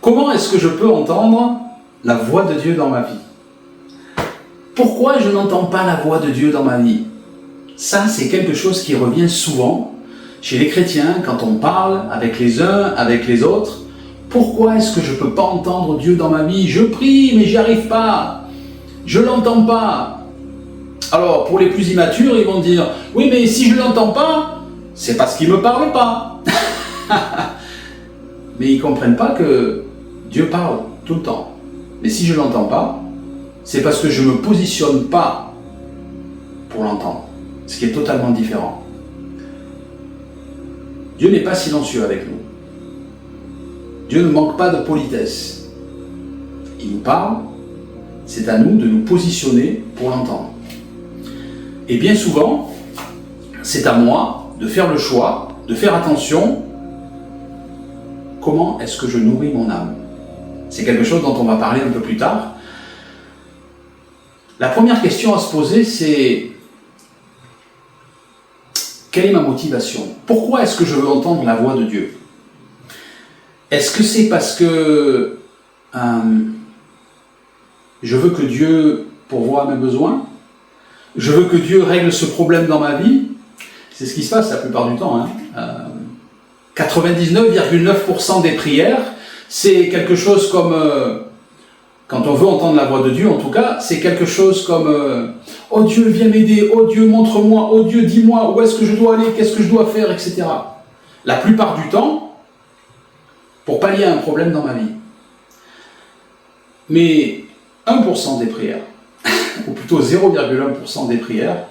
Comment est-ce que je peux entendre la voix de Dieu dans ma vie? Pourquoi je n'entends pas la voix de Dieu dans ma vie? Ça, c'est quelque chose qui revient souvent chez les chrétiens quand on parle avec les uns, avec les autres. Pourquoi est-ce que je ne peux pas entendre Dieu dans ma vie? Je prie, mais j'y arrive pas. Je ne l'entends pas. Alors, pour les plus immatures, ils vont dire, oui, mais si je ne l'entends pas, c'est parce qu'il ne me parle pas. Mais ils ne comprennent pas que Dieu parle tout le temps. Mais si je ne l'entends pas, c'est parce que je ne me positionne pas pour l'entendre. Ce qui est totalement différent. Dieu n'est pas silencieux avec nous. Dieu ne manque pas de politesse. Il nous parle, c'est à nous de nous positionner pour l'entendre. Et bien souvent, c'est à moi de faire le choix, de faire attention. Comment est-ce que je nourris mon âme? C'est quelque chose dont on va parler un peu plus tard. La première question à se poser, c'est quelle est ma motivation? Pourquoi est-ce que je veux entendre la voix de Dieu? Est-ce que c'est parce que je veux que Dieu pourvoie mes besoins? Je veux que Dieu règle ce problème dans ma vie? C'est ce qui se passe la plupart du temps. 99,9% des prières, c'est quelque chose comme... quand on veut entendre la voix de Dieu, en tout cas, c'est quelque chose comme oh Dieu, viens m'aider, oh Dieu, montre-moi, oh Dieu, dis-moi, où est-ce que je dois aller, qu'est-ce que je dois faire, etc. La plupart du temps, pour pallier un problème dans ma vie. Mais 1% des prières, ou plutôt 0,1% des prières,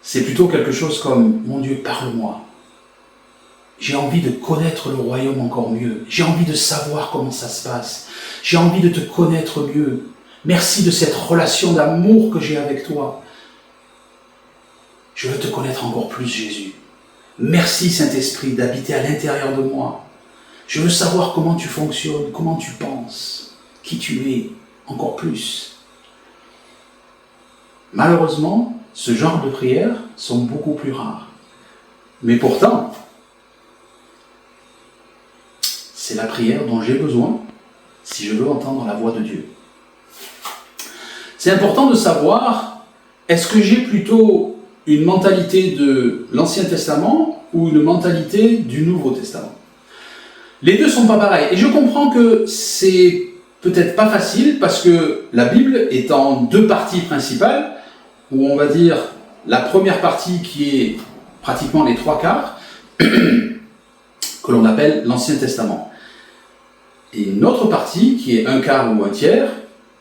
c'est plutôt quelque chose comme mon Dieu, parle-moi. J'ai envie de connaître le royaume encore mieux. J'ai envie de savoir comment ça se passe. J'ai envie de te connaître mieux. Merci de cette relation d'amour que j'ai avec toi. Je veux te connaître encore plus, Jésus. Merci, Saint-Esprit, d'habiter à l'intérieur de moi. Je veux savoir comment tu fonctionnes, comment tu penses, qui tu es, encore plus. Malheureusement, ce genre de prières sont beaucoup plus rares. Mais pourtant, c'est la prière dont j'ai besoin si je veux entendre la voix de Dieu. C'est important de savoir, est-ce que j'ai plutôt une mentalité de l'Ancien Testament ou une mentalité du Nouveau Testament? Les deux ne sont pas pareils. Et je comprends que c'est peut-être pas facile parce que la Bible est en deux parties principales, où on va dire la première partie qui est pratiquement les trois quarts, que l'on appelle l'Ancien Testament. Et une autre partie, qui est un quart ou un tiers,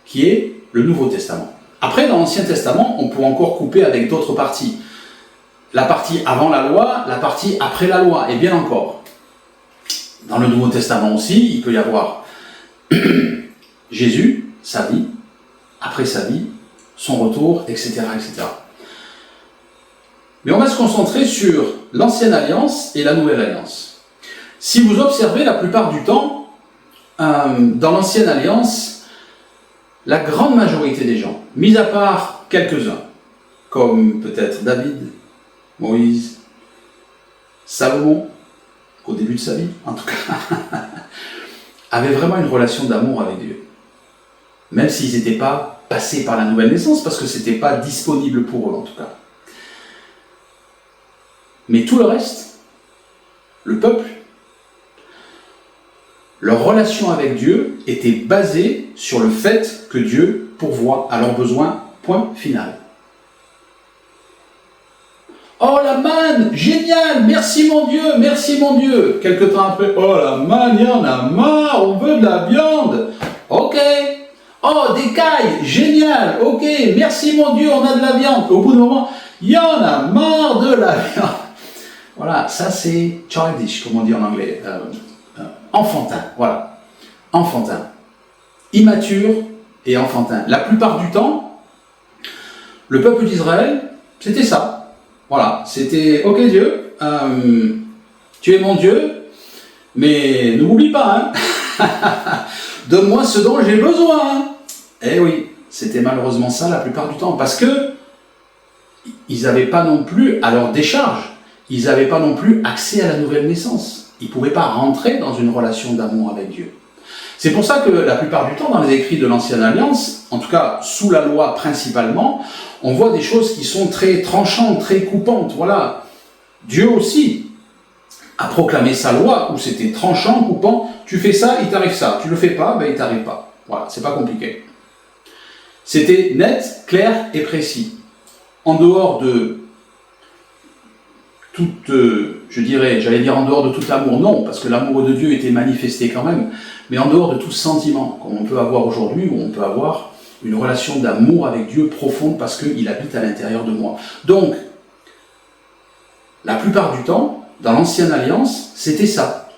qui est le Nouveau Testament. Après, dans l'Ancien Testament, on peut encore couper avec d'autres parties. La partie avant la loi, la partie après la loi, et bien encore. Dans le Nouveau Testament aussi, il peut y avoir Jésus, sa vie, après sa vie, son retour, etc., etc. Mais on va se concentrer sur l'Ancienne Alliance et la Nouvelle Alliance. Si vous observez, la plupart du temps, dans l'Ancienne Alliance, la grande majorité des gens, mis à part quelques-uns, comme peut-être David, Moïse, Salomon, au début de sa vie en tout cas, avaient vraiment une relation d'amour avec Dieu. Même s'ils n'étaient pas passés par la nouvelle naissance, parce que ce n'était pas disponible pour eux en tout cas. Mais tout le reste, le peuple, leur relation avec Dieu était basée sur le fait que Dieu pourvoit à leurs besoins, point final. Oh la manne, génial, merci mon Dieu, merci mon Dieu. Quelque temps après, oh la manne, il y en a marre, on veut de la viande. Ok. Oh, des cailles, génial, ok, merci mon Dieu, on a de la viande. Au bout d'un moment, il y en a marre de la viande. Voilà, ça c'est childish, comme on dit en anglais. Enfantin, voilà. Enfantin. Immature et enfantin. La plupart du temps, le peuple d'Israël, c'était ça. Voilà, c'était, ok Dieu, tu es mon Dieu, mais ne m'oublie pas, hein. Donne-moi ce dont j'ai besoin. Eh oui, c'était malheureusement ça la plupart du temps, parce que ils n'avaient pas non plus, à leur décharge, ils n'avaient pas non plus accès à la nouvelle naissance. Ils ne pouvaient pas rentrer dans une relation d'amour avec Dieu. C'est pour ça que la plupart du temps, dans les écrits de l'Ancienne Alliance, en tout cas sous la loi principalement, on voit des choses qui sont très tranchantes, très coupantes. Voilà, Dieu aussi a proclamé sa loi où c'était tranchant, coupant. Tu fais ça, il t'arrive ça. Tu le fais pas, ben il t'arrive pas. Voilà, c'est pas compliqué. C'était net, clair et précis. En dehors de toute, j'allais dire en dehors de tout l'amour, non, parce que l'amour de Dieu était manifesté quand même, mais en dehors de tout sentiment, comme on peut avoir aujourd'hui, où on peut avoir une relation d'amour avec Dieu profonde parce qu'il habite à l'intérieur de moi. Donc, la plupart du temps, dans l'Ancienne Alliance, c'était ça.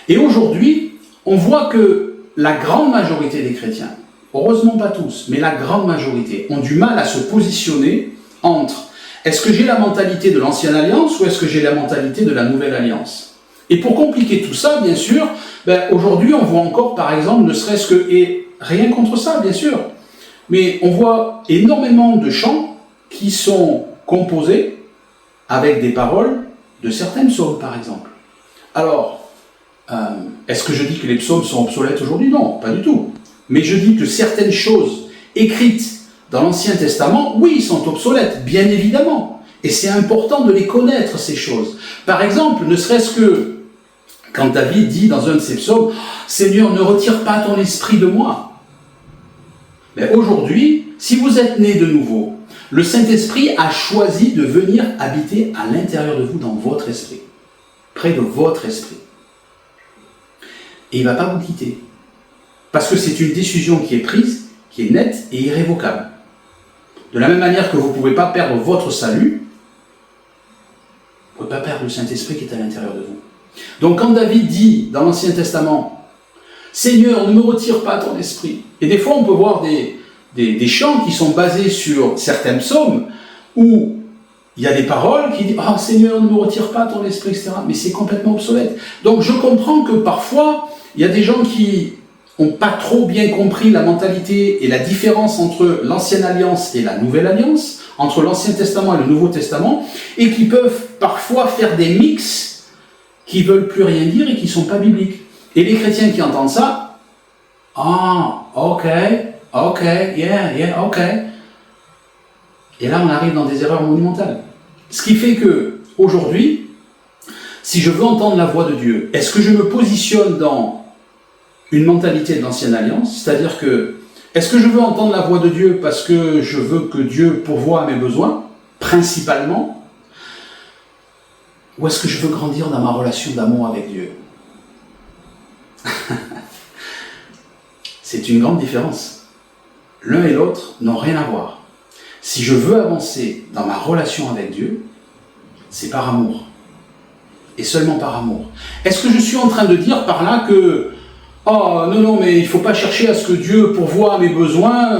Et aujourd'hui, on voit que la grande majorité des chrétiens, heureusement pas tous, mais la grande majorité, ont du mal à se positionner entre est-ce que j'ai la mentalité de l'Ancienne Alliance ou est-ce que j'ai la mentalité de la Nouvelle Alliance? Et pour compliquer tout ça, bien sûr, aujourd'hui on voit encore par exemple, ne serait-ce que, et rien contre ça bien sûr, mais on voit énormément de chants qui sont composés avec des paroles de certains psaumes par exemple. Alors, est-ce que je dis que les psaumes sont obsolètes aujourd'hui? Non, pas du tout. Mais je dis que certaines choses écrites dans l'Ancien Testament, oui, ils sont obsolètes, bien évidemment. Et c'est important de les connaître, ces choses. Par exemple, ne serait-ce que quand David dit dans un de ses psaumes, « Seigneur, ne retire pas ton esprit de moi ». Mais aujourd'hui, si vous êtes né de nouveau, le Saint-Esprit a choisi de venir habiter à l'intérieur de vous, dans votre esprit, près de votre esprit. Et il ne va pas vous quitter. Parce que c'est une décision qui est prise, qui est nette et irrévocable. De la même manière que vous ne pouvez pas perdre votre salut, vous ne pouvez pas perdre le Saint-Esprit qui est à l'intérieur de vous. Donc quand David dit dans l'Ancien Testament, « Seigneur, ne me retire pas ton esprit », et des fois on peut voir des chants qui sont basés sur certains psaumes, où il y a des paroles qui disent « Ah Seigneur, ne me retire pas ton esprit », etc. Mais c'est complètement obsolète. Donc je comprends que parfois, il y a des gens qui n'ont pas trop bien compris la mentalité et la différence entre l'Ancienne Alliance et la Nouvelle Alliance, entre l'Ancien Testament et le Nouveau Testament, et qui peuvent parfois faire des mix qui ne veulent plus rien dire et qui ne sont pas bibliques. Et les chrétiens qui entendent ça, « Ah, ok, yeah, ok ». Et là, on arrive dans des erreurs monumentales. Ce qui fait que, aujourd'hui, si je veux entendre la voix de Dieu, est-ce que je me positionne dans une mentalité de l'Ancienne Alliance, c'est-à-dire que, est-ce que je veux entendre la voix de Dieu parce que je veux que Dieu pourvoie à mes besoins, principalement, ou est-ce que je veux grandir dans ma relation d'amour avec Dieu? C'est une grande différence. L'un et l'autre n'ont rien à voir. Si je veux avancer dans ma relation avec Dieu, c'est par amour. Et seulement par amour. Est-ce que je suis en train de dire par là que oh non, mais il ne faut pas chercher à ce que Dieu pourvoie à mes besoins,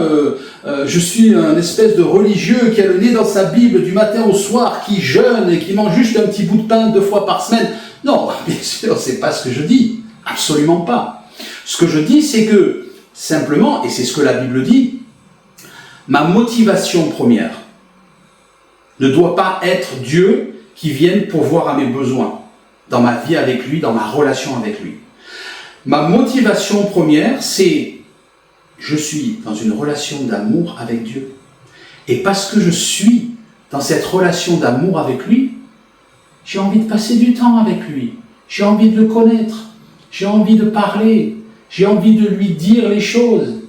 je suis un espèce de religieux qui a le nez dans sa Bible du matin au soir, qui jeûne et qui mange juste un petit bout de pain 2 fois par semaine. Non, bien sûr, c'est pas ce que je dis. Absolument pas. Ce que je dis, c'est que, simplement, et c'est ce que la Bible dit, ma motivation première ne doit pas être Dieu qui vienne pourvoir à mes besoins, dans ma vie avec lui, dans ma relation avec lui. Ma motivation première, c'est je suis dans une relation d'amour avec Dieu. Et parce que je suis dans cette relation d'amour avec lui, j'ai envie de passer du temps avec lui. J'ai envie de le connaître. J'ai envie de parler. J'ai envie de lui dire les choses.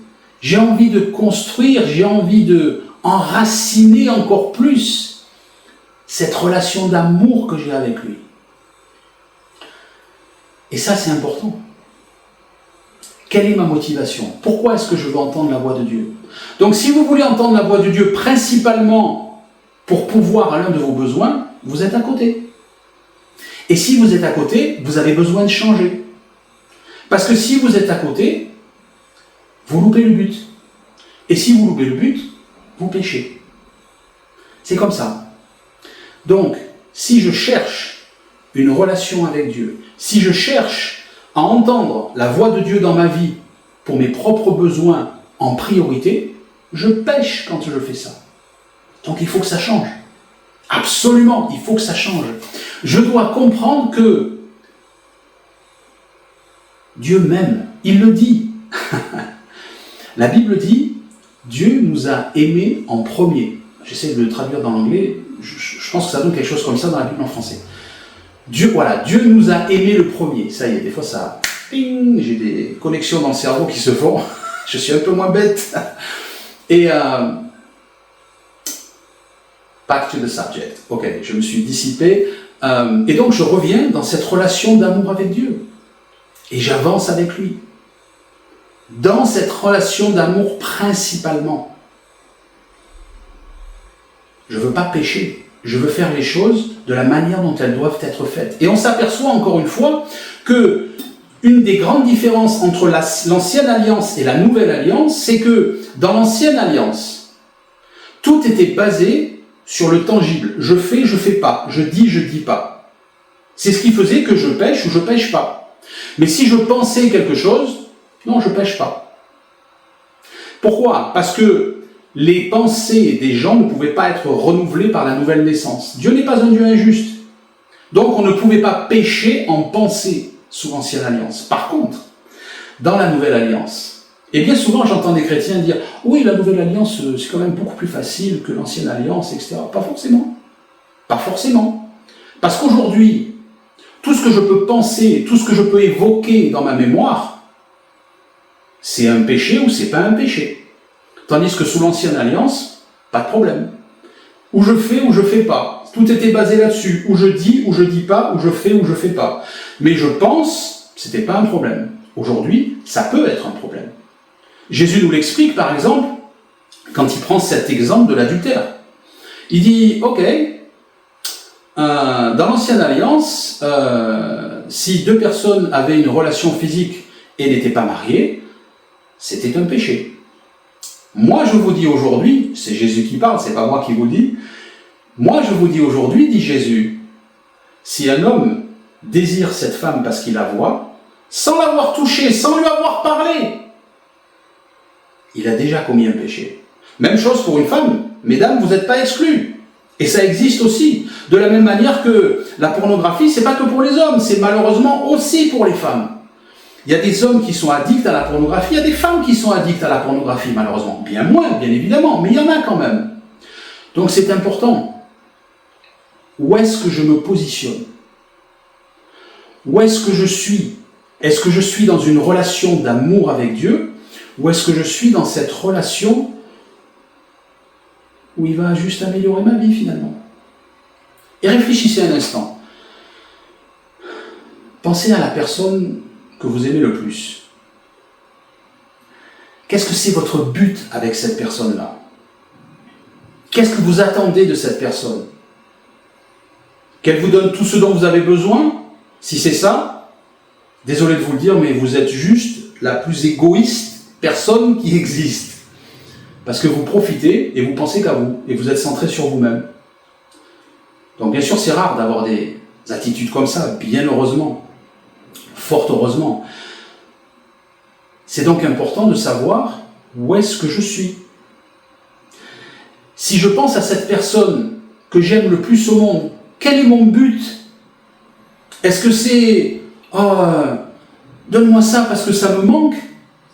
J'ai envie de construire. J'ai envie de enraciner encore plus cette relation d'amour que j'ai avec lui. Et ça, c'est important. Quelle est ma motivation? Pourquoi est-ce que je veux entendre la voix de Dieu? Donc si vous voulez entendre la voix de Dieu principalement pour pourvoir à l'un de vos besoins, vous êtes à côté. Et si vous êtes à côté, vous avez besoin de changer. Parce que si vous êtes à côté, vous loupez le but. Et si vous loupez le but, vous péchez. C'est comme ça. Donc, si je cherche une relation avec Dieu, si je cherche à entendre la voix de Dieu dans ma vie pour mes propres besoins en priorité, je pêche quand je fais ça. Donc il faut que ça change. Absolument, il faut que ça change. Je dois comprendre que Dieu m'aime. Il le dit. La Bible dit, Dieu nous a aimés en premier. J'essaie de le traduire dans l'anglais. Je pense que ça donne quelque chose comme ça dans la Bible en français. Dieu nous a aimés le premier. Ça y est, des fois ça... Ping, j'ai des connexions dans le cerveau qui se font. Je suis un peu moins bête. Et... back to the subject. Ok, je me suis dissipé. Et donc je reviens dans cette relation d'amour avec Dieu. Et j'avance avec lui. Dans cette relation d'amour principalement. Je ne veux pas pécher. Je veux faire les choses de la manière dont elles doivent être faites. Et on s'aperçoit encore une fois que une des grandes différences entre l'ancienne alliance et la nouvelle alliance, c'est que dans l'ancienne alliance, tout était basé sur le tangible. Je fais pas. Je dis pas. C'est ce qui faisait que je pêche ou je pêche pas. Mais si je pensais quelque chose, non, je pêche pas. Pourquoi ? Parce que les pensées des gens ne pouvaient pas être renouvelées par la nouvelle naissance. Dieu n'est pas un Dieu injuste. Donc on ne pouvait pas pécher en pensée sous l'ancienne alliance. Par contre, dans la nouvelle alliance, et bien souvent j'entends des chrétiens dire « Oui, la nouvelle alliance, c'est quand même beaucoup plus facile que l'ancienne alliance, etc. » Pas forcément. Pas forcément. Parce qu'aujourd'hui, tout ce que je peux penser, tout ce que je peux évoquer dans ma mémoire, c'est un péché ou c'est pas un péché. Tandis que sous l'ancienne alliance, pas de problème. Ou je fais ou je fais pas. Tout était basé là-dessus. Ou je dis pas, ou je fais ou je fais pas. Mais je pense, c'était pas un problème. Aujourd'hui, ça peut être un problème. Jésus nous l'explique, par exemple, quand il prend cet exemple de l'adultère. Il dit, ok, dans l'ancienne alliance, si deux personnes avaient une relation physique et n'étaient pas mariées, c'était un péché. Moi, je vous dis aujourd'hui, c'est Jésus qui parle, c'est pas moi qui vous le dis. Moi, je vous dis aujourd'hui, dit Jésus, si un homme désire cette femme parce qu'il la voit, sans l'avoir touchée, sans lui avoir parlé, il a déjà commis un péché. Même chose pour une femme. Mesdames, vous n'êtes pas exclus. Et ça existe aussi. De la même manière que la pornographie, c'est pas que pour les hommes, c'est malheureusement aussi pour les femmes. Il y a des hommes qui sont addicts à la pornographie, il y a des femmes qui sont addictes à la pornographie, malheureusement. Bien moins, bien évidemment, mais il y en a quand même. Donc c'est important. Où est-ce que je me positionne ? Où est-ce que je suis ? Est-ce que je suis dans une relation d'amour avec Dieu ? Ou est-ce que je suis dans cette relation où il va juste améliorer ma vie finalement ? Et réfléchissez un instant. Pensez à la personne que vous aimez le plus. Qu'est-ce que c'est votre but avec cette personne-là ? Qu'est-ce que vous attendez de cette personne ? Qu'elle vous donne tout ce dont vous avez besoin ? Si c'est ça, désolé de vous le dire, mais vous êtes juste la plus égoïste personne qui existe. Parce que vous profitez et vous pensez qu'à vous, et vous êtes centré sur vous-même. Donc bien sûr, c'est rare d'avoir des attitudes comme ça, bien heureusement. Fort heureusement. C'est donc important de savoir où est-ce que je suis. Si je pense à cette personne que j'aime le plus au monde, quel est mon but ? Est-ce que c'est « Oh, donne-moi ça parce que ça me manque »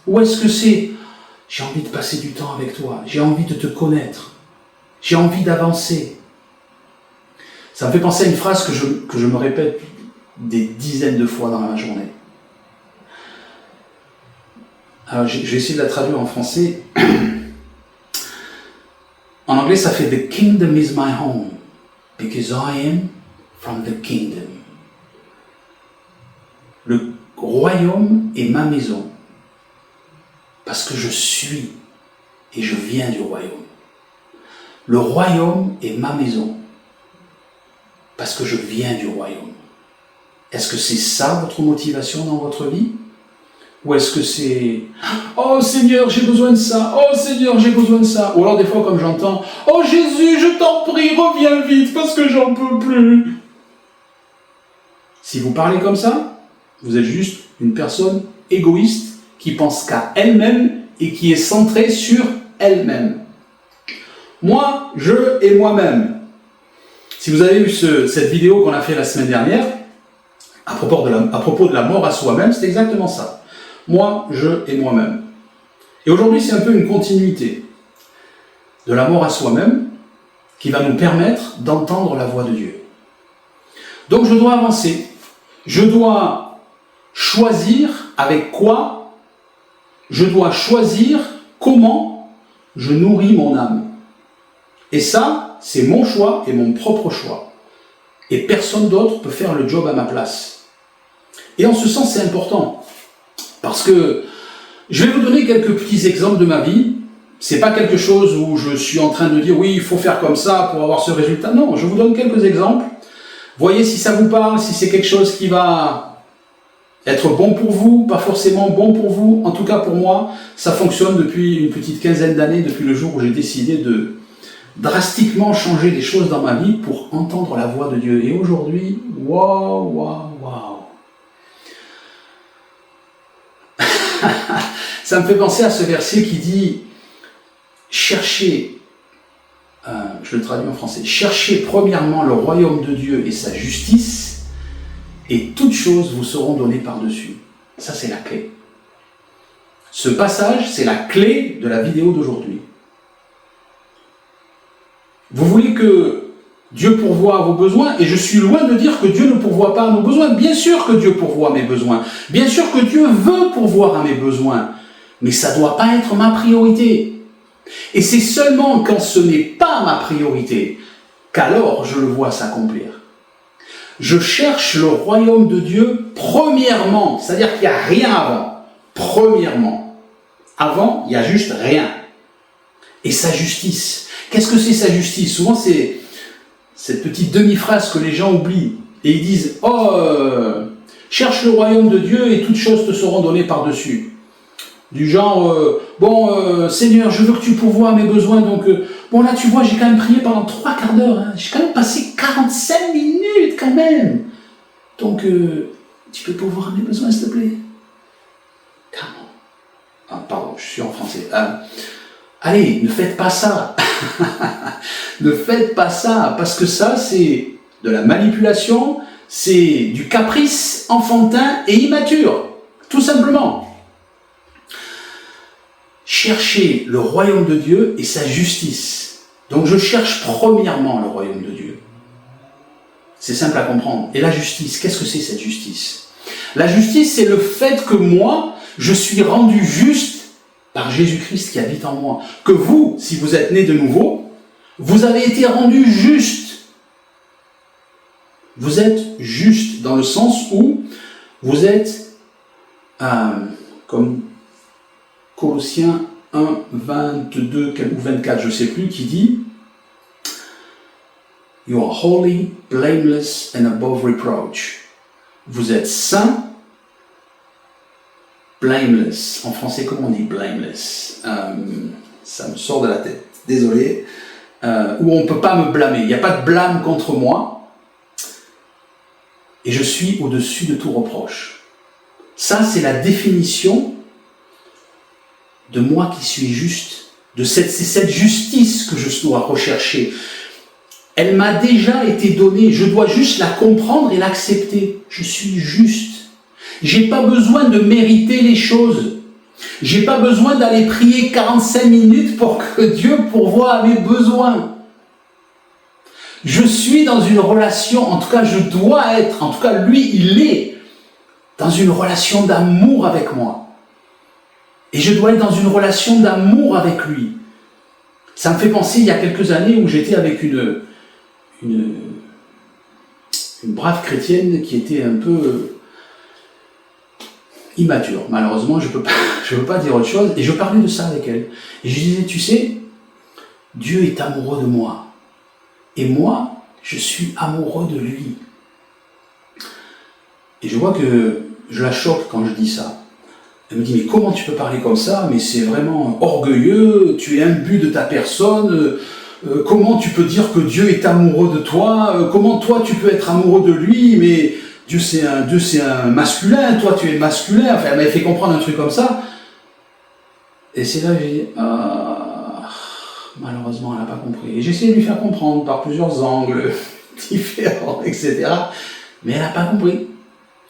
ou est-ce que c'est « J'ai envie de passer du temps avec toi, j'ai envie de te connaître, j'ai envie d'avancer » Ça me fait penser à une phrase que je me répète des dizaines de fois dans la journée. Alors, je vais essayer de la traduire en français. En anglais, ça fait « The kingdom is my home, because I am from the kingdom ». Le royaume est ma maison, parce que je suis et je viens du royaume. Le royaume est ma maison, parce que je viens du royaume. Est-ce que c'est ça votre motivation dans votre vie ? Ou est-ce que c'est « Oh Seigneur, j'ai besoin de ça, oh Seigneur, j'ai besoin de ça » ou alors des fois comme j'entends « Oh Jésus, je t'en prie, reviens vite parce que j'en peux plus » Si vous parlez comme ça, vous êtes juste une personne égoïste qui pense qu'à elle-même et qui est centrée sur elle-même. Moi, je et moi-même. Si vous avez vu cette vidéo qu'on a fait la semaine dernière, à propos de la mort à soi-même, c'est exactement ça. Moi, je et moi-même. Et aujourd'hui, c'est un peu une continuité de la mort à soi-même qui va nous permettre d'entendre la voix de Dieu. Donc je dois avancer. Je dois choisir avec quoi, je dois choisir comment je nourris mon âme. Et ça, c'est mon choix et mon propre choix. Et personne d'autre peut faire le job à ma place. Et en ce sens, c'est important. Parce que je vais vous donner quelques petits exemples de ma vie. C'est pas quelque chose où je suis en train de dire oui, il faut faire comme ça pour avoir ce résultat. Non, je vous donne quelques exemples. Voyez si ça vous parle, si c'est quelque chose qui va être bon pour vous, pas forcément bon pour vous. En tout cas pour moi, ça fonctionne depuis une petite quinzaine d'années, depuis le jour où j'ai décidé de drastiquement changer des choses dans ma vie pour entendre la voix de Dieu. Et aujourd'hui, waouh. Ça me fait penser à ce verset qui dit « Cherchez », je le traduis en français, « Cherchez premièrement le royaume de Dieu et sa justice, et toutes choses vous seront données par-dessus. » Ça, c'est la clé. Ce passage, c'est la clé de la vidéo d'aujourd'hui. Vous voulez que Dieu pourvoie à vos besoins, et je suis loin de dire que Dieu ne pourvoit pas à nos besoins. Bien sûr que Dieu pourvoit à mes besoins. Bien sûr que Dieu veut pourvoir à mes besoins. Mais ça ne doit pas être ma priorité. Et c'est seulement quand ce n'est pas ma priorité qu'alors je le vois s'accomplir. Je cherche le royaume de Dieu premièrement, c'est-à-dire qu'il n'y a rien avant. Premièrement. Avant, il n'y a juste rien. Et sa justice. Qu'est-ce que c'est sa justice? Souvent, c'est cette petite demi-phrase que les gens oublient. Et ils disent « Oh, cherche le royaume de Dieu et toutes choses te seront données par-dessus. » Du genre Seigneur, je veux que tu pourvoies à mes besoins, donc bon là tu vois, j'ai quand même prié pendant 3/4 d'heure, hein. J'ai quand même passé 45 minutes quand même. Donc tu peux pourvoir à mes besoins s'il te plaît? Pardon, je suis en français. Allez, ne faites pas ça. Ne faites pas ça, parce que ça c'est de la manipulation, c'est du caprice enfantin et immature, tout simplement. Cherchez le royaume de Dieu et sa justice. Donc je cherche premièrement le royaume de Dieu. C'est simple à comprendre. Et la justice, qu'est-ce que c'est cette justice? La justice, c'est le fait que moi, je suis rendu juste par Jésus-Christ qui habite en moi. Que vous, si vous êtes né de nouveau, vous avez été rendu juste. Vous êtes juste dans le sens où vous êtes comme Colossiens 1, 22 ou 24, je ne sais plus, qui dit « You are holy, blameless and above reproach ». Vous êtes saints, blameless. En français, comment on dit blameless? Ça me sort de la tête, désolé. Où on ne peut pas me blâmer. Il n'y a pas de blâme contre moi. Et je suis au-dessus de tout reproche. Ça, c'est la définition de moi qui suis juste, c'est cette justice que je dois rechercher. Elle m'a déjà été donnée, je dois juste la comprendre et l'accepter. Je suis juste. J'ai pas besoin de mériter les choses. J'ai pas besoin d'aller prier 45 minutes pour que Dieu pourvoie à mes besoins. Je suis dans une relation, en tout cas je dois être, en tout cas lui il est, dans une relation d'amour avec moi. Et je dois être dans une relation d'amour avec lui. Ça me fait penser il y a quelques années où j'étais avec une brave chrétienne qui était un peu immature. Malheureusement, je peux pas dire autre chose. Et je parlais de ça avec elle. Et je disais, tu sais, Dieu est amoureux de moi. Et moi, je suis amoureux de lui. Et je vois que je la choque quand je dis ça. Elle me dit, mais comment tu peux parler comme ça? Mais c'est vraiment orgueilleux, tu es imbu de ta personne, comment tu peux dire que Dieu est amoureux de toi? Comment toi tu peux être amoureux de lui? Mais Dieu c'est un masculin, toi tu es masculin. Enfin, elle m'avait fait comprendre un truc comme ça. Et c'est là que j'ai dit, malheureusement elle n'a pas compris. Et j'ai essayé de lui faire comprendre par plusieurs angles différents, etc. Mais elle n'a pas compris.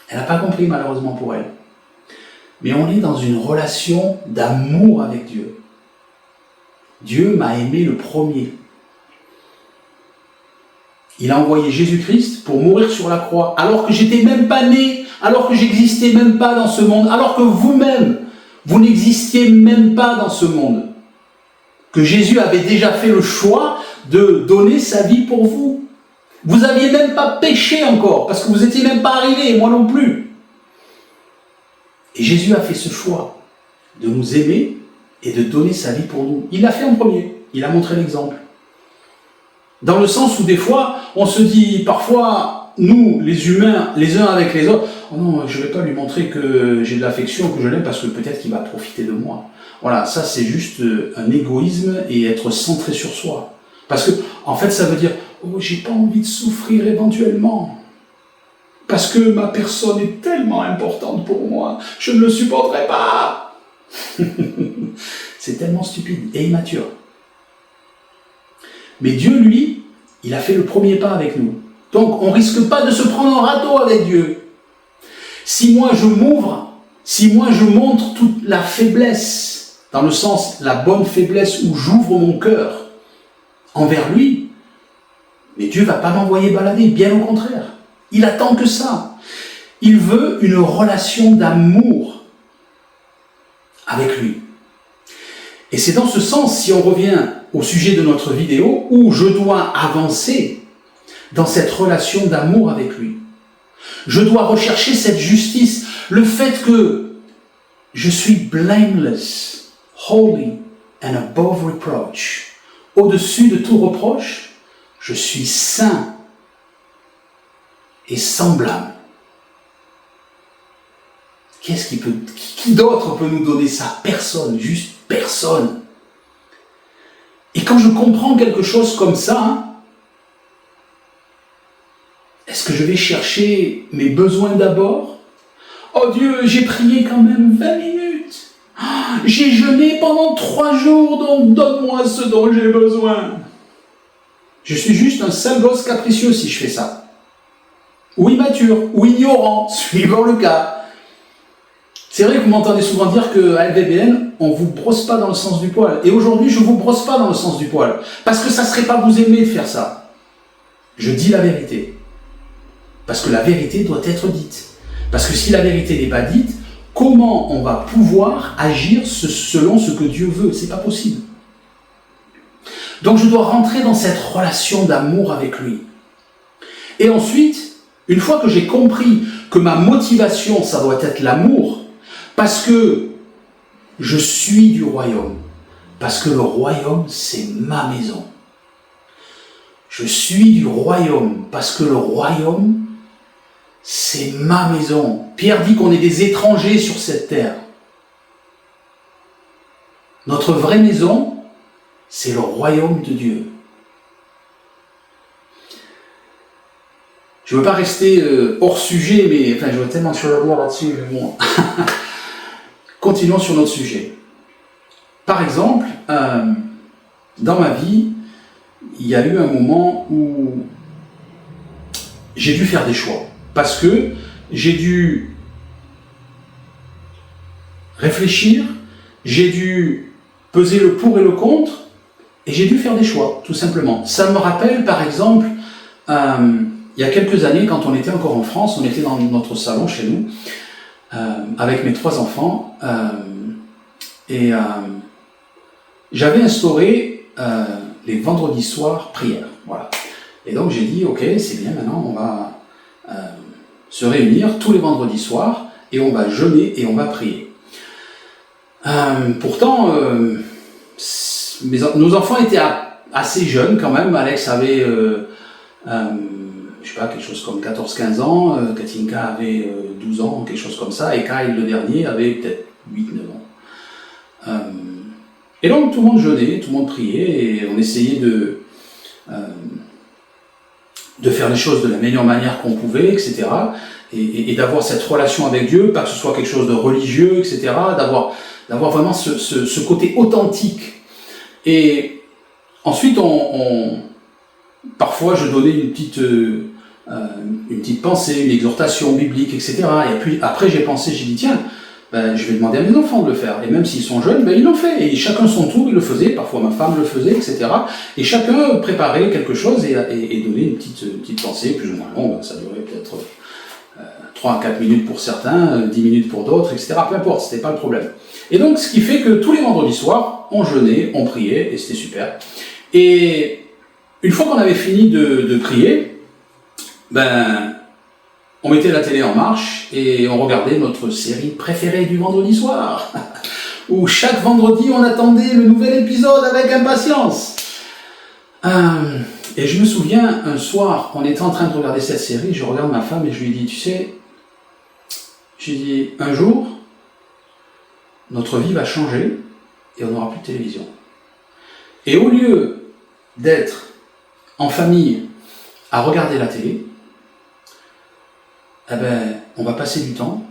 Elle n'a pas compris malheureusement pour elle. Mais on est dans une relation d'amour avec Dieu. Dieu m'a aimé le premier. Il a envoyé Jésus-Christ pour mourir sur la croix, alors que j'étais même pas né, alors que j'existais même pas dans ce monde, alors que vous-même, vous n'existiez même pas dans ce monde. Que Jésus avait déjà fait le choix de donner sa vie pour vous. Vous n'aviez même pas péché encore, parce que vous n'étiez même pas arrivé, et moi non plus. Et Jésus a fait ce choix de nous aimer et de donner sa vie pour nous. Il l'a fait en premier, il a montré l'exemple. Dans le sens où des fois, on se dit parfois, nous, les humains, les uns avec les autres, oh non, je ne vais pas lui montrer que j'ai de l'affection, que je l'aime, parce que peut-être qu'il va profiter de moi. Voilà, ça c'est juste un égoïsme et être centré sur soi. Parce que, en fait, ça veut dire, oh, j'ai pas envie de souffrir éventuellement. Parce que ma personne est tellement importante pour moi, je ne le supporterai pas. C'est tellement stupide et immature. Mais Dieu, lui, il a fait le premier pas avec nous. Donc, on ne risque pas de se prendre en râteau avec Dieu. Si moi je m'ouvre, si moi je montre toute la faiblesse, dans le sens, la bonne faiblesse où j'ouvre mon cœur envers lui, mais Dieu ne va pas m'envoyer balader, bien au contraire. Il attend que ça. Il veut une relation d'amour avec lui. Et c'est dans ce sens, si on revient au sujet de notre vidéo, où je dois avancer dans cette relation d'amour avec lui. Je dois rechercher cette justice, le fait que je suis blameless, holy and above reproach. Au-dessus de tout reproche, je suis saint et sans blâme. Qui d'autre peut nous donner ça? Personne, juste personne. Et quand je comprends quelque chose comme ça, est-ce que je vais chercher mes besoins d'abord? Oh Dieu, j'ai prié quand même 20 minutes. J'ai jeûné pendant 3 jours, donc donne-moi ce dont j'ai besoin. Je suis juste un sale gosse capricieux si je fais ça. Ou immature, ou ignorant, suivant le cas. C'est vrai que vous m'entendez souvent dire qu'à LVBN, on ne vous brosse pas dans le sens du poil. Et aujourd'hui, je ne vous brosse pas dans le sens du poil. Parce que ça ne serait pas vous aimer de faire ça. Je dis la vérité. Parce que la vérité doit être dite. Parce que si la vérité n'est pas dite, comment on va pouvoir agir selon ce que Dieu veut? C'est pas possible. Donc je dois rentrer dans cette relation d'amour avec lui. Et ensuite, une fois que j'ai compris que ma motivation, ça doit être l'amour, parce que je suis du royaume, parce que le royaume, c'est ma maison. Je suis du royaume, parce que le royaume, c'est ma maison. Pierre dit qu'on est des étrangers sur cette terre. Notre vraie maison, c'est le royaume de Dieu. Je ne veux pas rester hors sujet, mais enfin, je veux tellement de choses à dire là-dessus, mais bon. Continuons sur notre sujet. Par exemple, dans ma vie, il y a eu un moment où j'ai dû faire des choix. Parce que j'ai dû réfléchir, j'ai dû peser le pour et le contre, et j'ai dû faire des choix, tout simplement. Ça me rappelle, par exemple, il y a quelques années, quand on était encore en France, on était dans notre salon chez nous, avec mes 3 enfants, et j'avais instauré les vendredis soirs prières. Voilà. Et donc j'ai dit, ok, c'est bien, maintenant on va se réunir tous les vendredis soirs, et on va jeûner et on va prier. Pourtant, nos enfants étaient assez jeunes quand même. Alex avait, je sais pas, quelque chose comme 14-15 ans, Katinka avait 12 ans, quelque chose comme ça, et Kyle, le dernier, avait peut-être 8-9 ans. Et donc tout le monde jeûnait, tout le monde priait, et on essayait de faire les choses de la meilleure manière qu'on pouvait, etc. Et d'avoir cette relation avec Dieu, pas que ce soit quelque chose de religieux, etc. D'avoir vraiment ce côté authentique. Et ensuite, parfois, je donnais une petite une petite pensée, une exhortation biblique, etc. Et puis après j'ai pensé, j'ai dit tiens, je vais demander à mes enfants de le faire. Et même s'ils sont jeunes, ils l'ont fait. Et chacun son tour, il le faisait. Parfois ma femme le faisait, etc. Et chacun préparait quelque chose et donnait une petite pensée, plus ou moins longue. Ça durait peut-être 3 à 4 minutes pour certains, 10 minutes pour d'autres, etc. Peu importe, c'était pas le problème. Et donc, ce qui fait que tous les vendredis soirs, on jeûnait, on priait, et c'était super. Et une fois qu'on avait fini de prier, on mettait la télé en marche et on regardait notre série préférée du vendredi soir, où chaque vendredi, on attendait le nouvel épisode avec impatience. Et je me souviens, un soir, on était en train de regarder cette série, je regarde ma femme et je lui dis, tu sais, j'ai dit, un jour, notre vie va changer et on n'aura plus de télévision. Et au lieu d'être en famille à regarder la télé, on va passer du temps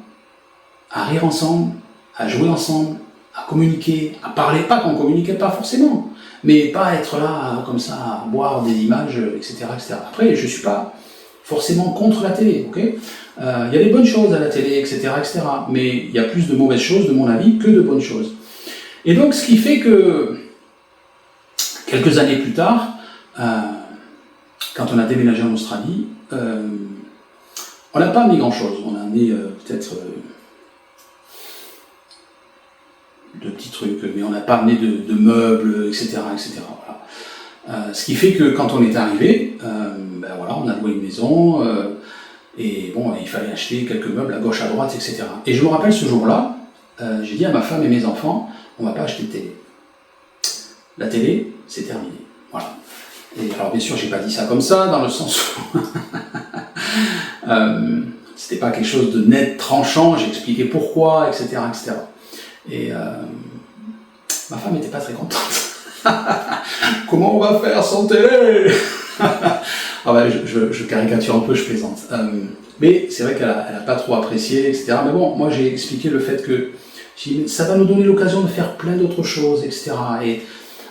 à rire ensemble, à jouer ensemble, à communiquer, à parler. Pas qu'on ne communiquait pas forcément, mais pas être là comme ça à boire des images, etc. etc. Après, je ne suis pas forcément contre la télé, ok ? Il y a des bonnes choses à la télé, etc., etc. Mais il y a plus de mauvaises choses, de mon avis, que de bonnes choses. Et donc, ce qui fait que, quelques années plus tard, quand on a déménagé en Australie, on n'a pas amené grand-chose. On a amené peut-être de petits trucs, mais on n'a pas amené de meubles, etc., etc. Voilà. Ce qui fait que quand on est arrivé, on a loué une maison, et bon, il fallait acheter quelques meubles à gauche, à droite, etc. Et je me rappelle ce jour-là, j'ai dit à ma femme et mes enfants, on ne va pas acheter de télé. La télé, c'est terminé. Voilà. Et alors bien sûr, j'ai pas dit ça comme ça, dans le sens où c'était pas quelque chose de net, tranchant, j'ai expliqué pourquoi, etc., etc. Et ma femme n'était pas très contente. Comment on va faire sans télé? Je caricature un peu, je plaisante. Mais c'est vrai qu'elle a pas trop apprécié, etc. Mais bon, moi j'ai expliqué le fait que ça va nous donner l'occasion de faire plein d'autres choses, etc. Et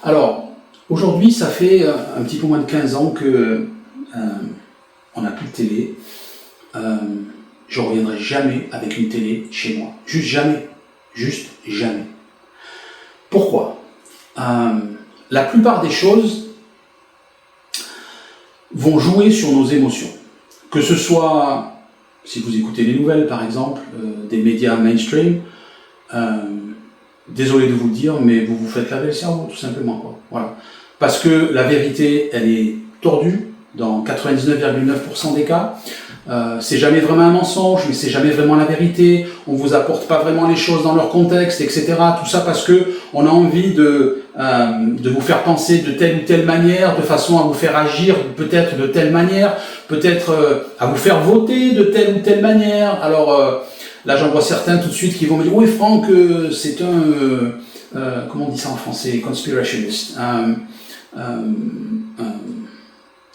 alors, aujourd'hui, ça fait un petit peu moins de 15 ans que on n'a plus de télé. Je ne reviendrai jamais avec une télé chez moi. Juste jamais. Juste jamais. Pourquoi? La plupart des choses vont jouer sur nos émotions. Que ce soit, si vous écoutez les nouvelles par exemple, des médias mainstream, désolé de vous le dire, mais vous vous faites laver le cerveau, tout simplement, quoi. Voilà. Parce que la vérité, elle est tordue dans 99,9% des cas. C'est jamais vraiment un mensonge, mais c'est jamais vraiment la vérité. On vous apporte pas vraiment les choses dans leur contexte, etc. Tout ça parce que on a envie de vous faire penser de telle ou telle manière, de façon à vous faire agir peut-être de telle manière, peut-être à vous faire voter de telle ou telle manière. Alors là, j'en vois certains tout de suite qui vont me dire oui, Franck, c'est comment on dit ça en français, conspirationist,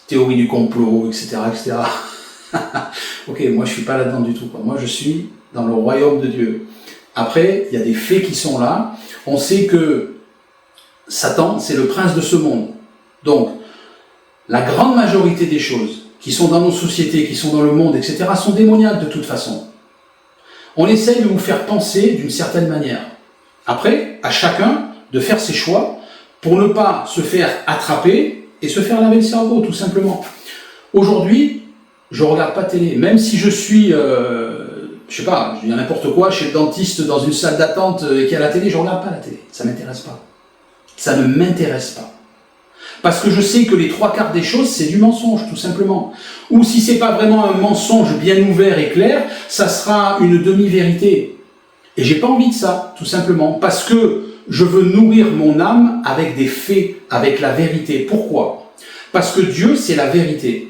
théorie du complot, etc., etc. Ok, moi je suis pas là-dedans du tout, quoi. Moi je suis dans le royaume de Dieu. Après, il y a des faits qui sont là. On sait que Satan, c'est le prince de ce monde. Donc, la grande majorité des choses qui sont dans nos sociétés, qui sont dans le monde, etc., sont démoniaques de toute façon. On essaye de vous faire penser d'une certaine manière. Après, à chacun de faire ses choix pour ne pas se faire attraper et se faire laver le cerveau, tout simplement. Aujourd'hui, je regarde pas télé, même si je suis, je sais pas, je dis n'importe quoi, chez le dentiste dans une salle d'attente qui a la télé, je regarde pas la télé, ça m'intéresse pas. Ça ne m'intéresse pas. Parce que je sais que les 3/4 des choses, c'est du mensonge, tout simplement. Ou si c'est pas vraiment un mensonge bien ouvert et clair, ça sera une demi-vérité. Et j'ai pas envie de ça, tout simplement, parce que je veux nourrir mon âme avec des faits, avec la vérité. Pourquoi? Parce que Dieu, c'est la vérité.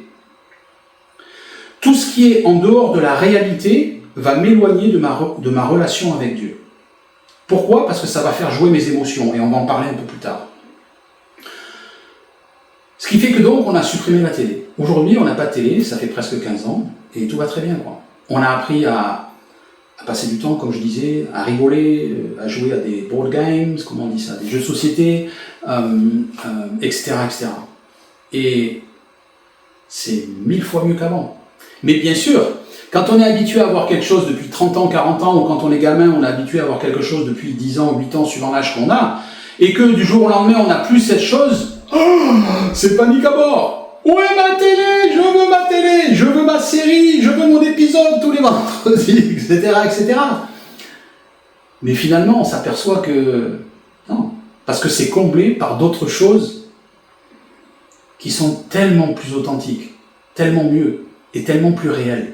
Tout ce qui est en dehors de la réalité va m'éloigner de ma relation avec Dieu. Pourquoi? Parce que ça va faire jouer mes émotions, et on va en parler un peu plus tard. Ce qui fait que donc, on a supprimé la télé. Aujourd'hui, on n'a pas de télé, ça fait presque 15 ans, et tout va très bien, quoi. On a appris à passer du temps, comme je disais, à rigoler, à jouer à des board games, comment on dit ça, des jeux de société, etc., etc. Et c'est 1000 fois mieux qu'avant. Mais bien sûr, quand on est habitué à avoir quelque chose depuis 30 ans, 40 ans, ou quand on est gamin, on est habitué à avoir quelque chose depuis 10 ans, 8 ans, suivant l'âge qu'on a, et que du jour au lendemain, on n'a plus cette chose, c'est panique à bord. Où est ma télé? Je veux ma télé, je veux ma série, je veux mon épisode tous les vendredis, etc., etc. Mais finalement, on s'aperçoit que non, parce que c'est comblé par d'autres choses qui sont tellement plus authentiques, tellement mieux et tellement plus réelles.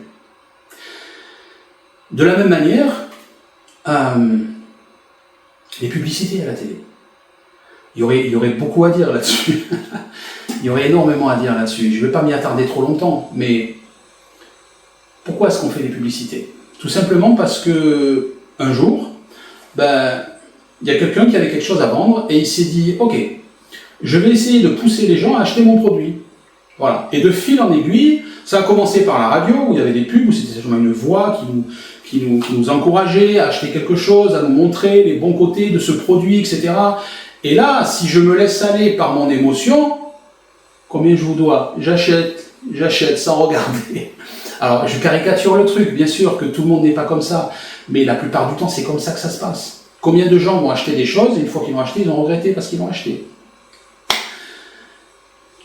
De la même manière, les publicités à la télé. Il y aurait beaucoup à dire là-dessus. Il y aurait énormément à dire là-dessus. Je ne vais pas m'y attarder trop longtemps, mais pourquoi est-ce qu'on fait des publicités? Tout simplement parce que un jour, il y a quelqu'un qui avait quelque chose à vendre et il s'est dit « Ok, je vais essayer de pousser les gens à acheter mon produit. » Voilà. Et de fil en aiguille, ça a commencé par la radio, où il y avait des pubs, où c'était simplement une voix qui nous encourageait à acheter quelque chose, à nous montrer les bons côtés de ce produit, etc. Et là, si je me laisse aller par mon émotion, combien je vous dois? J'achète sans regarder. Alors, je caricature le truc, bien sûr que tout le monde n'est pas comme ça, mais la plupart du temps, c'est comme ça que ça se passe. Combien de gens vont acheter des choses, et une fois qu'ils l'ont acheté, ils ont regretté parce qu'ils l'ont acheté.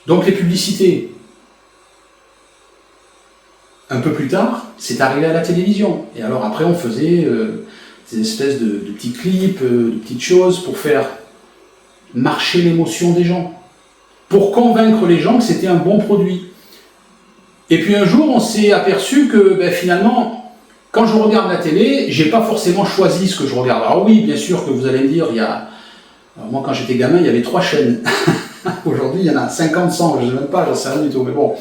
Donc les publicités, un peu plus tard, c'est arrivé à la télévision. Et alors après, on faisait des espèces de petits clips, de petites choses pour faire marcher l'émotion des gens, pour convaincre les gens que c'était un bon produit. Et puis un jour, on s'est aperçu que finalement, quand je regarde la télé, j'ai pas forcément choisi ce que je regarde. Alors oui, bien sûr que vous allez me dire, alors moi quand j'étais gamin, il y avait 3 chaînes. Aujourd'hui, il y en a 50, 100, je ne sais même pas, j'en sais rien du tout, mais bon.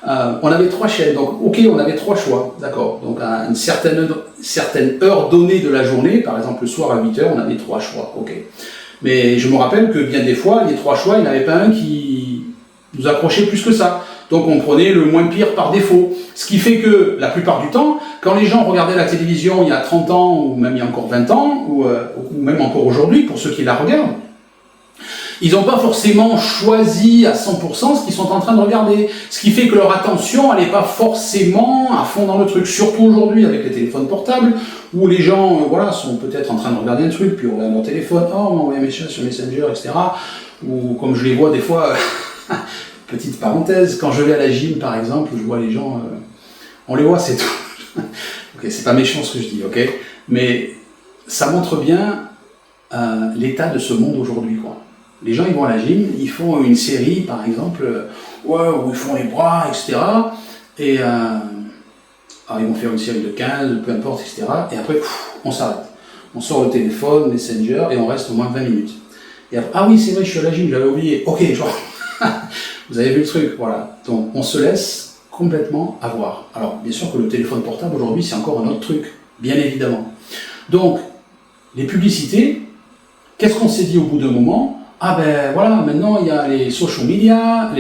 On avait 3 chaînes, donc ok, on avait 3 choix, d'accord. Donc à une certaine heure donnée de la journée, par exemple le soir à 8h, on avait 3 choix, ok. Mais je me rappelle que bien des fois, les 3 choix, il n'y en avait pas un qui nous accrochait plus que ça. Donc on prenait le moins pire par défaut. Ce qui fait que, la plupart du temps, quand les gens regardaient la télévision il y a 30 ans, ou même il y a encore 20 ans, ou même encore aujourd'hui, pour ceux qui la regardent, ils n'ont pas forcément choisi à 100% ce qu'ils sont en train de regarder. Ce qui fait que leur attention, elle n'est pas forcément à fond dans le truc. Surtout aujourd'hui avec les téléphones portables, où les gens sont peut-être en train de regarder un truc, puis on regarde leur téléphone, on m'a envoyé un message sur Messenger, etc. Ou comme je les vois des fois, petite parenthèse, quand je vais à la gym par exemple, je vois les gens, on les voit, c'est tout. Ok, c'est pas méchant ce que je dis, ok, mais ça montre bien l'état de ce monde aujourd'hui, quoi. Les gens, ils vont à la gym, ils font une série, par exemple, où ils font les bras, etc. Et alors ils vont faire une série de 15, peu importe, etc. Et après, on s'arrête. On sort le téléphone, Messenger, et on reste au moins 20 minutes. Et après, ah oui, c'est vrai, je suis à la gym, j'avais oublié. Ok, genre, vous avez vu le truc, voilà. Donc, on se laisse complètement avoir. Alors, bien sûr que le téléphone portable, aujourd'hui, c'est encore un autre truc, bien évidemment. Donc, les publicités, qu'est-ce qu'on s'est dit au bout d'un moment? Ah ben voilà, maintenant il y a les social media,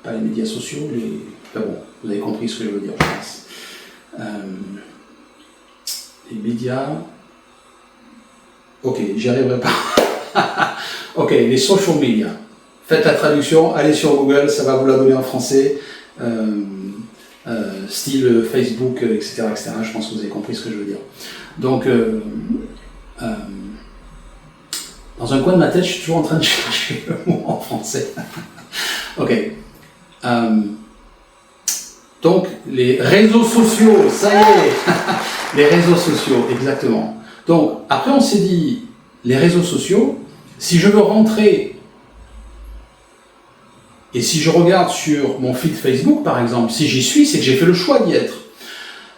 pas les médias sociaux, bon, vous avez compris ce que je veux dire, je pense. Les médias, ok, j'y arriverai pas. Ok, les social media. Faites la traduction, allez sur Google, ça va vous la donner en français. Style Facebook, etc., etc. Je pense que vous avez compris ce que je veux dire. Donc, dans un coin de ma tête, je suis toujours en train de chercher le mot en français. Ok. Donc, les réseaux sociaux, ça y est. Les réseaux sociaux, exactement. Donc, après, on s'est dit, les réseaux sociaux, si je veux rentrer, et si je regarde sur mon feed Facebook, par exemple, si j'y suis, c'est que j'ai fait le choix d'y être.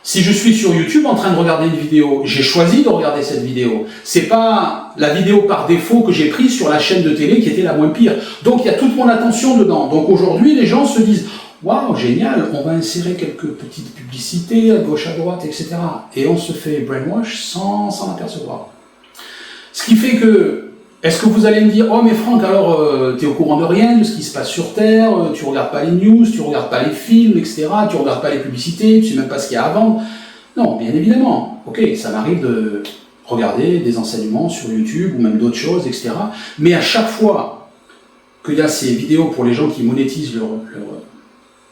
Si je suis sur YouTube en train de regarder une vidéo, j'ai choisi de regarder cette vidéo. C'est pas la vidéo par défaut que j'ai prise sur la chaîne de télé qui était la moins pire. Donc il y a toute mon attention dedans. Donc aujourd'hui, les gens se disent « Waouh, génial, on va insérer quelques petites publicités à gauche, à droite, etc. » Et on se fait brainwash sans s'en apercevoir. Ce qui fait que, est-ce que vous allez me dire « Oh mais Franck, alors tu es au courant de rien, de ce qui se passe sur Terre, tu regardes pas les news, tu regardes pas les films, etc. Tu regardes pas les publicités, tu sais même pas ce qu'il y a avant. » Non, bien évidemment. Ok, ça m'arrive de regarder des enseignements sur YouTube ou même d'autres choses, etc. Mais à chaque fois qu'il y a ces vidéos pour les gens qui monétisent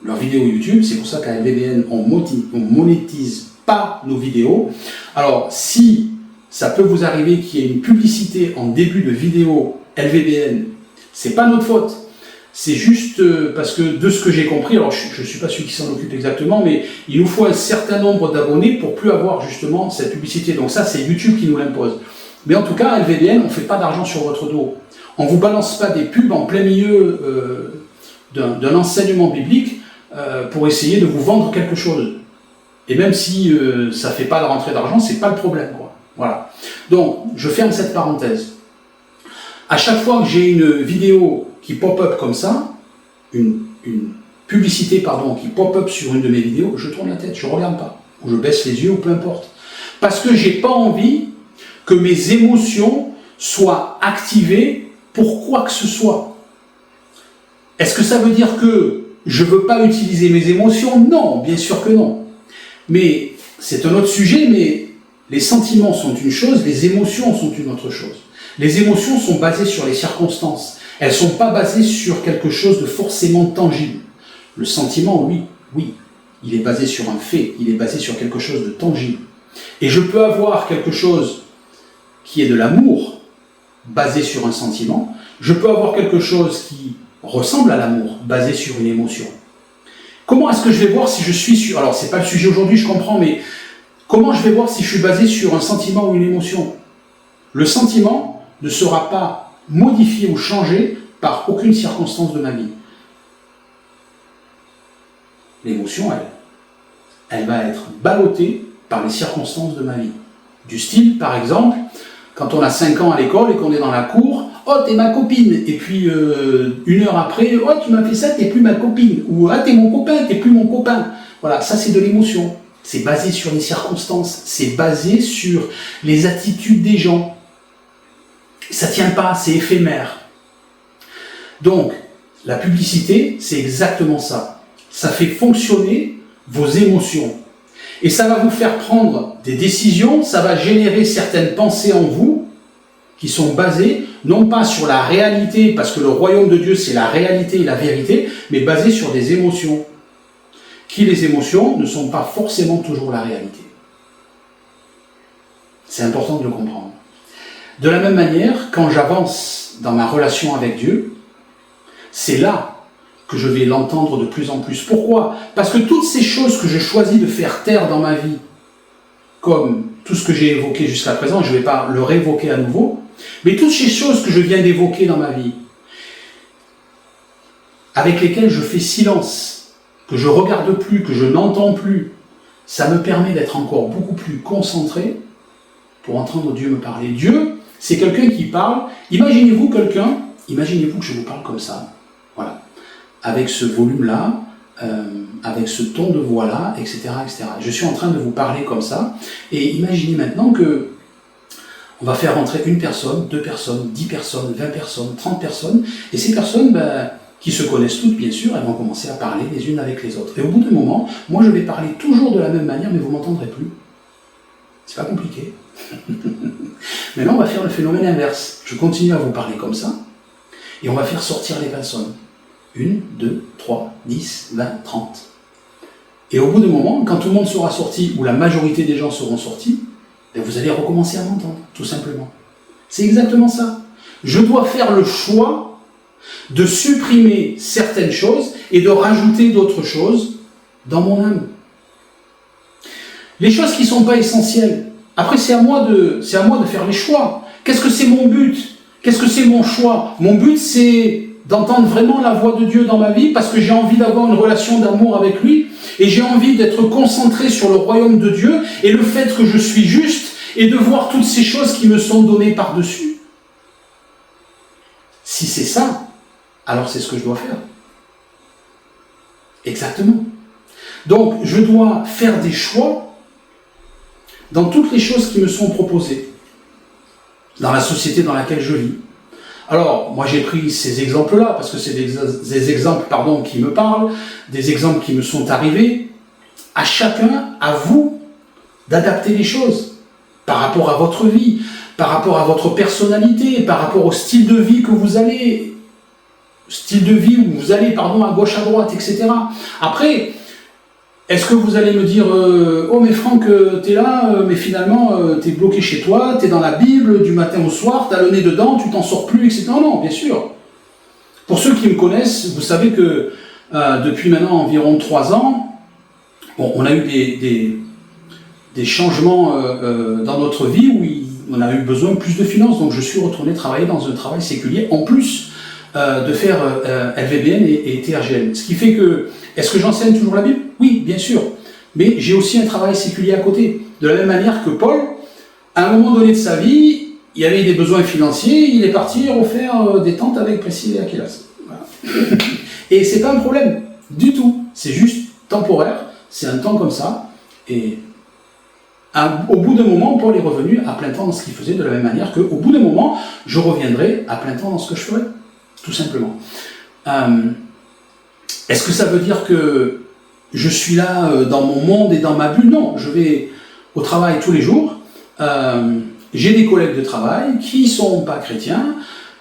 leurs vidéos YouTube. C'est pour ça qu'à LVBN, on monétise pas nos vidéos. Alors, si ça peut vous arriver qu'il y ait une publicité en début de vidéo LVBN, c'est pas notre faute. C'est juste parce que de ce que j'ai compris, alors je ne suis pas celui qui s'en occupe exactement, mais il nous faut un certain nombre d'abonnés pour plus avoir justement cette publicité. Donc ça, c'est YouTube qui nous l'impose. Mais en tout cas, à LVBN, on ne fait pas d'argent sur votre dos. On ne vous balance pas des pubs en plein milieu d'un enseignement biblique pour essayer de vous vendre quelque chose. Et même si ça ne fait pas de rentrée d'argent, c'est pas le problème, quoi. Voilà. Donc, je ferme cette parenthèse. À chaque fois que j'ai une vidéo qui pop-up comme ça, une publicité, pardon, qui pop-up sur une de mes vidéos, je tourne la tête, je ne regarde pas, ou je baisse les yeux, ou peu importe. Parce que j'ai pas envie que mes émotions soient activées pour quoi que ce soit. Est-ce que ça veut dire que je ne veux pas utiliser mes émotions? Non, bien sûr que non. Mais c'est un autre sujet, mais les sentiments sont une chose, les émotions sont une autre chose. Les émotions sont basées sur les circonstances. Elles ne sont pas basées sur quelque chose de forcément tangible. Le sentiment, oui, il est basé sur un fait, il est basé sur quelque chose de tangible. Et je peux avoir quelque chose qui est de l'amour, basé sur un sentiment. Je peux avoir quelque chose qui ressemble à l'amour, basé sur une émotion. Comment est-ce que je vais voir si je suis sur... Alors, ce n'est pas le sujet aujourd'hui, je comprends, mais comment je vais voir si je suis basé sur un sentiment ou une émotion? Le sentiment ne sera pas modifié ou changé par aucune circonstance de ma vie. L'émotion, elle va être ballottée par les circonstances de ma vie. Du style, par exemple, quand on a 5 ans à l'école et qu'on est dans la cour, « Oh, t'es ma copine !» Et puis, une heure après, « Oh, tu m'as fait ça, t'es plus ma copine !» Ou « Ah, t'es mon copain, t'es plus mon copain !» Voilà, ça c'est de l'émotion. C'est basé sur les circonstances, c'est basé sur les attitudes des gens. Ça ne tient pas, c'est éphémère. Donc, la publicité, c'est exactement ça. Ça fait fonctionner vos émotions. Et ça va vous faire prendre des décisions, ça va générer certaines pensées en vous qui sont basées, non pas sur la réalité, parce que le royaume de Dieu, c'est la réalité et la vérité, mais basées sur des émotions. Qui, les émotions, ne sont pas forcément toujours la réalité. C'est important de le comprendre. De la même manière, quand j'avance dans ma relation avec Dieu, c'est là que je vais l'entendre de plus en plus. Pourquoi? Parce que toutes ces choses que je choisis de faire taire dans ma vie, comme tout ce que j'ai évoqué jusqu'à présent, je ne vais pas le réévoquer à nouveau, mais toutes ces choses que je viens d'évoquer dans ma vie, avec lesquelles je fais silence, que je ne regarde plus, que je n'entends plus, ça me permet d'être encore beaucoup plus concentré pour entendre Dieu me parler. Dieu, c'est quelqu'un qui parle. Imaginez-vous que je vous parle comme ça, voilà, avec ce volume-là, avec ce ton de voix-là, etc., etc. Je suis en train de vous parler comme ça, et imaginez maintenant que on va faire rentrer une personne, 2 personnes, 10 personnes, 20 personnes, 30 personnes, et ces personnes, qui se connaissent toutes, bien sûr, elles vont commencer à parler les unes avec les autres. Et au bout d'un moment, moi je vais parler toujours de la même manière, mais vous ne m'entendrez plus. C'est pas compliqué. Maintenant, on va faire le phénomène inverse. Je continue à vous parler comme ça, et on va faire sortir les personnes. 1, 2, 3, 10, 20, 30. Et au bout d'un moment, quand tout le monde sera sorti, ou la majorité des gens seront sortis, vous allez recommencer à m'entendre, tout simplement. C'est exactement ça. Je dois faire le choix de supprimer certaines choses et de rajouter d'autres choses dans mon âme. Les choses qui ne sont pas essentielles. Après, c'est à moi de faire les choix. Qu'est-ce que c'est mon but? Qu'est-ce que c'est mon choix? Mon but, c'est d'entendre vraiment la voix de Dieu dans ma vie parce que j'ai envie d'avoir une relation d'amour avec lui et j'ai envie d'être concentré sur le royaume de Dieu et le fait que je suis juste et de voir toutes ces choses qui me sont données par-dessus. Si c'est ça, alors c'est ce que je dois faire. Exactement. Donc, je dois faire des choix dans toutes les choses qui me sont proposées, dans la société dans laquelle je vis. Alors, moi j'ai pris ces exemples-là, parce que c'est des exemples qui me parlent, des exemples qui me sont arrivés. À chacun, à vous, d'adapter les choses par rapport à votre vie, par rapport à votre personnalité, par rapport au style de vie que vous allez style de vie où vous allez, à gauche, à droite, etc. Après, est-ce que vous allez me dire oh mais Franck, t'es là, mais finalement t'es bloqué chez toi, t'es dans la Bible du matin au soir, t'as le nez dedans, tu t'en sors plus, etc. Non, bien sûr. Pour ceux qui me connaissent, vous savez que depuis maintenant environ 3 ans, bon, on a eu des changements dans notre vie où on a eu besoin de plus de finances, donc je suis retourné travailler dans un travail séculier, en plus de faire LVBN et TRGN. Ce qui fait que, est-ce que j'enseigne toujours la Bible? Oui, bien sûr. Mais j'ai aussi un travail séculier à côté. De la même manière que Paul, à un moment donné de sa vie, il y avait des besoins financiers, il est parti refaire des tentes avec Priscille et Aquilas. Voilà. Et c'est pas un problème, du tout. C'est juste temporaire, c'est un temps comme ça. Et au bout d'un moment, Paul est revenu à plein temps dans ce qu'il faisait, de la même manière qu'au bout d'un moment, je reviendrai à plein temps dans ce que je ferai. Tout simplement. Est-ce que ça veut dire que je suis là dans mon monde et dans ma bulle? Non, je vais au travail tous les jours. J'ai des collègues de travail qui ne sont pas chrétiens,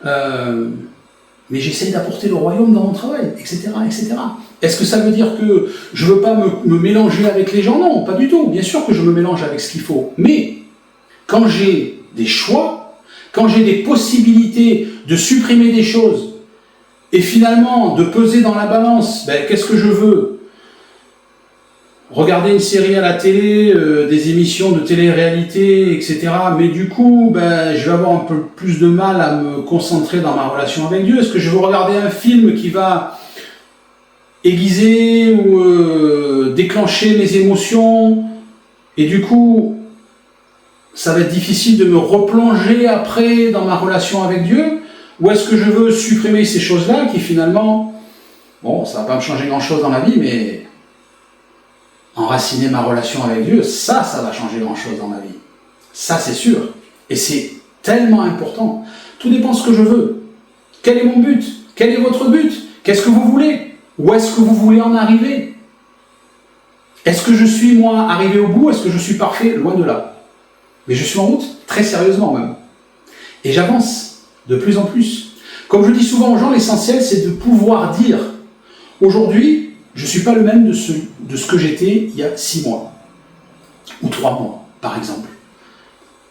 mais j'essaye d'apporter le royaume dans mon travail, etc. etc. Est-ce que ça veut dire que je ne veux pas me mélanger avec les gens? Non, pas du tout. Bien sûr que je me mélange avec ce qu'il faut. Mais quand j'ai des choix, quand j'ai des possibilités de supprimer des choses, et finalement, de peser dans la balance, qu'est-ce que je veux? Regarder une série à la télé, des émissions de télé-réalité, etc. Mais du coup, je vais avoir un peu plus de mal à me concentrer dans ma relation avec Dieu. Est-ce que je veux regarder un film qui va aiguiser ou déclencher mes émotions? Et du coup, ça va être difficile de me replonger après dans ma relation avec Dieu? Ou est-ce que je veux supprimer ces choses-là qui finalement, bon, ça ne va pas me changer grand-chose dans la vie, mais enraciner ma relation avec Dieu, ça va changer grand-chose dans ma vie. Ça, c'est sûr. Et c'est tellement important. Tout dépend de ce que je veux. Quel est mon but? Quel est votre but? Qu'est-ce que vous voulez? Où est-ce que vous voulez en arriver? Est-ce que je suis, moi, arrivé au bout? Est-ce que je suis parfait? Loin de là. Mais je suis en route, très sérieusement même. Et j'avance. De plus en plus. Comme je dis souvent aux gens, l'essentiel c'est de pouvoir dire aujourd'hui, je ne suis pas le même de ce que j'étais il y a 6 mois. Ou 3 mois, par exemple.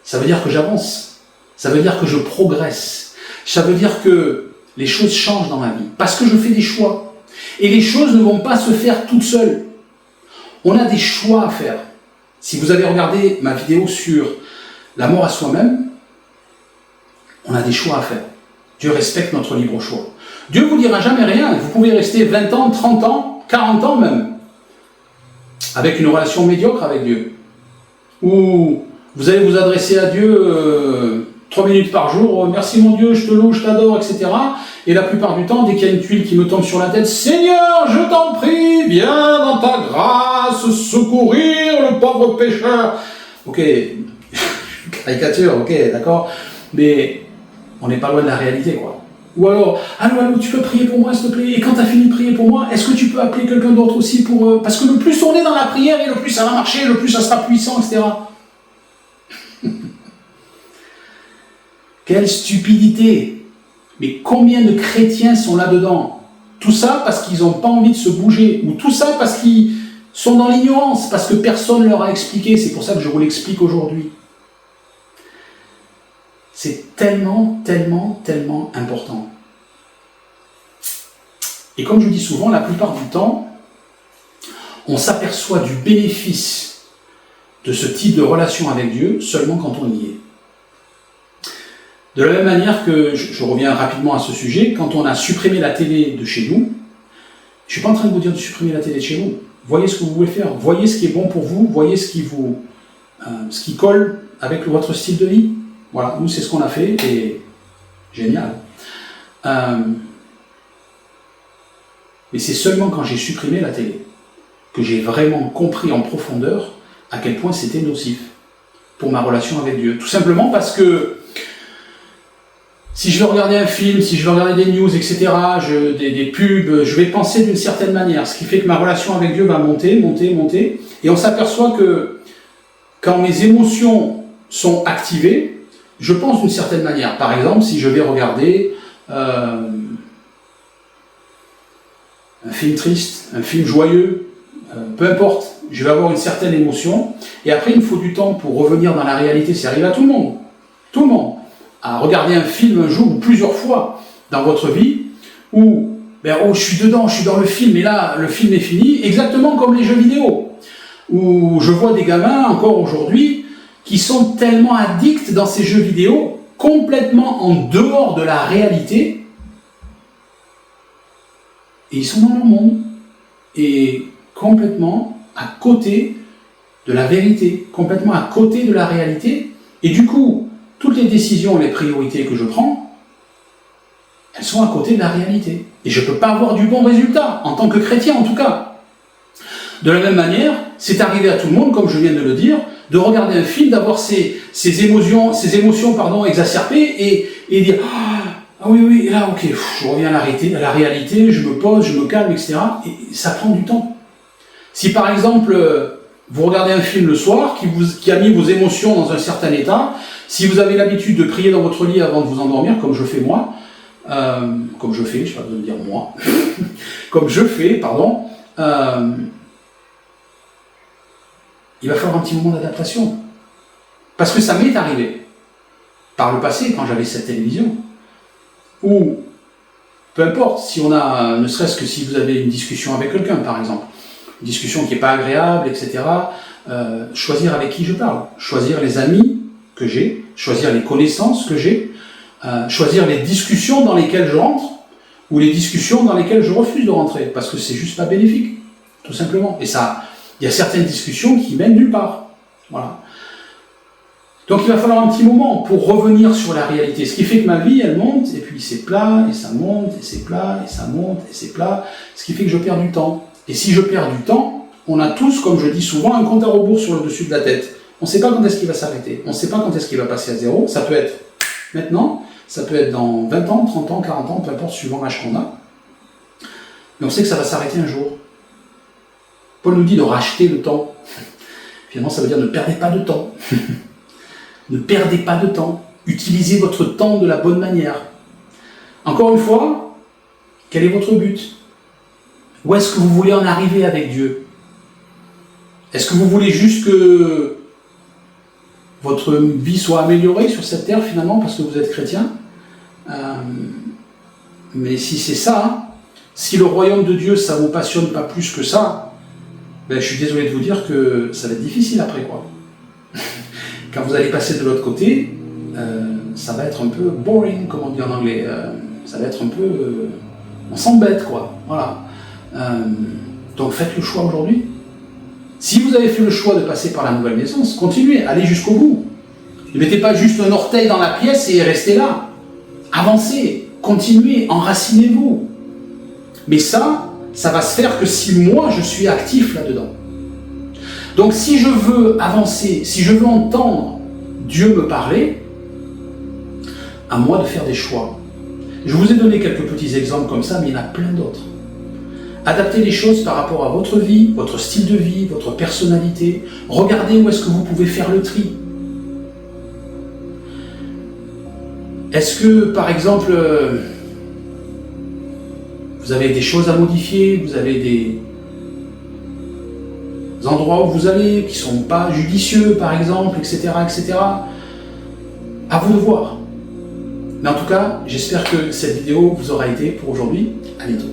Ça veut dire que j'avance. Ça veut dire que je progresse. Ça veut dire que les choses changent dans ma vie. Parce que je fais des choix. Et les choses ne vont pas se faire toutes seules. On a des choix à faire. Si vous avez regardé ma vidéo sur la mort à soi-même, on a des choix à faire. Dieu respecte notre libre choix. Dieu ne vous dira jamais rien. Vous pouvez rester 20 ans, 30 ans, 40 ans même, avec une relation médiocre avec Dieu. Ou vous allez vous adresser à Dieu 3 minutes par jour, merci mon Dieu, je te loue, je t'adore, etc. Et la plupart du temps, dès qu'il y a une tuile qui me tombe sur la tête, Seigneur, je t'en prie, viens dans ta grâce secourir le pauvre pécheur. Ok, caricature, ok, d'accord, mais on n'est pas loin de la réalité, quoi. Ou alors, allô, tu peux prier pour moi, s'il te plaît? Et quand tu as fini de prier pour moi, est-ce que tu peux appeler quelqu'un d'autre aussi pour... Parce que le plus on est dans la prière, et le plus ça va marcher, le plus ça sera puissant, etc. Quelle stupidité! Mais combien de chrétiens sont là-dedans? Tout ça parce qu'ils n'ont pas envie de se bouger, ou tout ça parce qu'ils sont dans l'ignorance, parce que personne ne leur a expliqué. C'est pour ça que je vous l'explique aujourd'hui. C'est tellement, tellement, tellement important. Et comme je dis souvent, la plupart du temps, on s'aperçoit du bénéfice de ce type de relation avec Dieu seulement quand on y est. De la même manière que, je reviens rapidement à ce sujet, quand on a supprimé la télé de chez nous, je ne suis pas en train de vous dire de supprimer la télé de chez vous. Voyez ce que vous voulez faire, voyez ce qui est bon pour vous, voyez ce qui colle avec votre style de vie. Voilà, nous c'est ce qu'on a fait et génial. Mais c'est seulement quand j'ai supprimé la télé que j'ai vraiment compris en profondeur à quel point c'était nocif pour ma relation avec Dieu. Tout simplement parce que si je veux regarder un film, si je veux regarder des news, etc., des pubs, je vais penser d'une certaine manière, ce qui fait que ma relation avec Dieu va monter, monter, monter, et on s'aperçoit que quand mes émotions sont activées, je pense d'une certaine manière. Par exemple, si je vais regarder un film triste, un film joyeux, peu importe, je vais avoir une certaine émotion, et après il me faut du temps pour revenir dans la réalité. C'est arrivé à tout le monde, à regarder un film un jour ou plusieurs fois dans votre vie, où oh, je suis dedans, je suis dans le film, et là le film est fini, exactement comme les jeux vidéo, où je vois des gamins encore aujourd'hui qui sont tellement addicts dans ces jeux vidéo, complètement en dehors de la réalité, et ils sont dans leur monde, et complètement à côté de la vérité, complètement à côté de la réalité, et du coup, toutes les décisions et les priorités que je prends, elles sont à côté de la réalité. Et je ne peux pas avoir du bon résultat, en tant que chrétien en tout cas. De la même manière, c'est arrivé à tout le monde, comme je viens de le dire, de regarder un film, d'avoir ces émotions exacerbées et dire ah oui, là ok, je reviens à la réalité, je me pose, je me calme, etc. Et ça prend du temps. Si par exemple, vous regardez un film le soir qui a mis vos émotions dans un certain état, si vous avez l'habitude de prier dans votre lit avant de vous endormir, comme je fais moi, je n'ai pas besoin de dire moi, comme je fais, pardon, il va falloir un petit moment d'adaptation. Parce que ça m'est arrivé, par le passé, quand j'avais cette télévision, ou peu importe, si on a, ne serait-ce que si vous avez une discussion avec quelqu'un, par exemple, une discussion qui n'est pas agréable, etc., choisir avec qui je parle, choisir les amis que j'ai, choisir les connaissances que j'ai, choisir les discussions dans lesquelles je rentre, ou les discussions dans lesquelles je refuse de rentrer, parce que c'est juste pas bénéfique, tout simplement. Et ça, il y a certaines discussions qui mènent nulle part. Voilà. Donc il va falloir un petit moment pour revenir sur la réalité. Ce qui fait que ma vie, elle monte, et puis c'est plat, et ça monte, et c'est plat, et ça monte, et c'est plat. Ce qui fait que je perds du temps. Et si je perds du temps, on a tous, comme je dis souvent, un compte à rebours sur le dessus de la tête. On ne sait pas quand est-ce qu'il va s'arrêter. On ne sait pas quand est-ce qu'il va passer à zéro. Ça peut être maintenant, ça peut être dans 20 ans, 30 ans, 40 ans, peu importe, suivant l'âge qu'on a. Mais on sait que ça va s'arrêter un jour. Paul nous dit de racheter le temps. Finalement, ça veut dire ne perdez pas de temps. Ne perdez pas de temps. Utilisez votre temps de la bonne manière. Encore une fois, quel est votre but? Où est-ce que vous voulez en arriver avec Dieu? Est-ce que vous voulez juste que votre vie soit améliorée sur cette terre finalement parce que vous êtes chrétien? Mais si c'est ça, si le royaume de Dieu ça ne vous passionne pas plus que ça, je suis désolé de vous dire que ça va être difficile après quoi. Quand vous allez passer de l'autre côté, ça va être un peu boring, comme on dit en anglais. Ça va être un peu... on s'embête quoi. Voilà. Donc faites le choix aujourd'hui. Si vous avez fait le choix de passer par la nouvelle naissance, continuez, allez jusqu'au bout. Ne mettez pas juste un orteil dans la pièce et restez là. Avancez, continuez, enracinez-vous. Mais ça va se faire que si moi je suis actif là-dedans. Donc si je veux avancer, si je veux entendre Dieu me parler, à moi de faire des choix. Je vous ai donné quelques petits exemples comme ça, mais il y en a plein d'autres. Adaptez les choses par rapport à votre vie, votre style de vie, votre personnalité. Regardez où est-ce que vous pouvez faire le tri. Est-ce que, par exemple, vous avez des choses à modifier, vous avez des endroits où vous allez qui ne sont pas judicieux, par exemple, etc., etc. À vous de voir. Mais en tout cas, j'espère que cette vidéo vous aura aidé pour aujourd'hui. À bientôt.